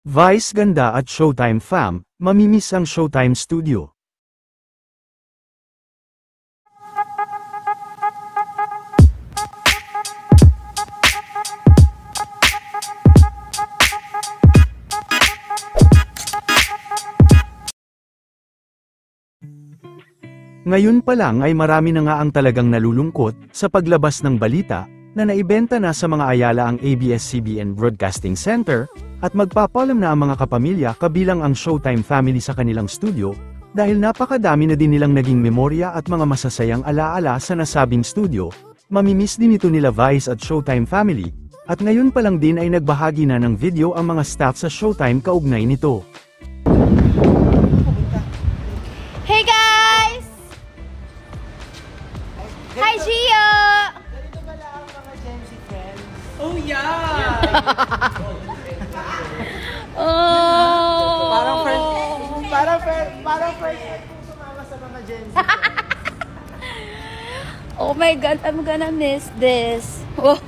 Vice Ganda at Showtime Fam, mamimiss ang Showtime Studio. Ngayon pa lang ay marami na nga ang talagang nalulungkot sa paglabas ng balita na naibenta na sa mga ayala ang ABS-CBN Broadcasting Center at magpapalam na ang mga kapamilya kabilang ang Showtime family sa kanilang studio dahil napakadami na din nilang naging memorya at mga masasayang alaala sa nasabing studio. Mamimiss din ito nila Vice at Showtime family at ngayon pa lang din ay nagbahagi na ng video ang mga staff sa Showtime kaugnay nito. Hey guys! Hi Gio! Ganito pala ang mga Gen Z friends. Oh yeah! Oh! Parang first time kong sumama sa mga Gen Z friends. Oh my God, I'm gonna miss this. Oh.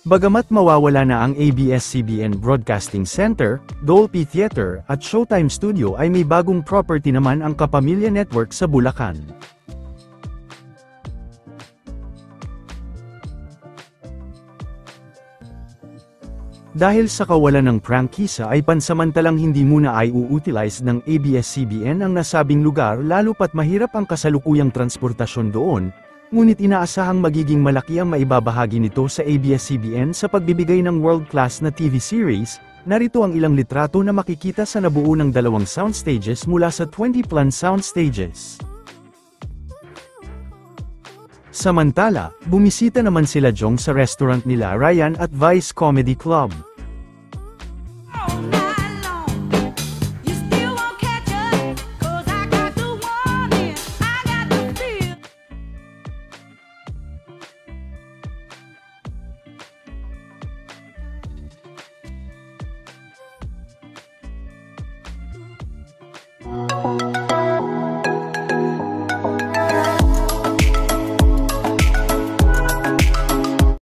Bagamat mawawala na ang ABS-CBN Broadcasting Center, Dolphy Theater at Showtime Studio ay may bagong property naman ang Kapamilya Network sa Bulacan. Dahil sa kawalan ng prangkisa ay pansamantalang hindi muna ay utilize ng ABS-CBN ang nasabing lugar lalo pat mahirap ang kasalukuyang transportasyon doon. Ngunit inaasahang magiging malaki ang maibabahagi nito sa ABS-CBN sa pagbibigay ng world-class na TV series. Narito ang ilang litrato na makikita sa nabuo ng 2 soundstages mula sa 20 Plan soundstages. Samantala, bumisita naman sila Jong sa restaurant nila Ryan at Vice Comedy Club.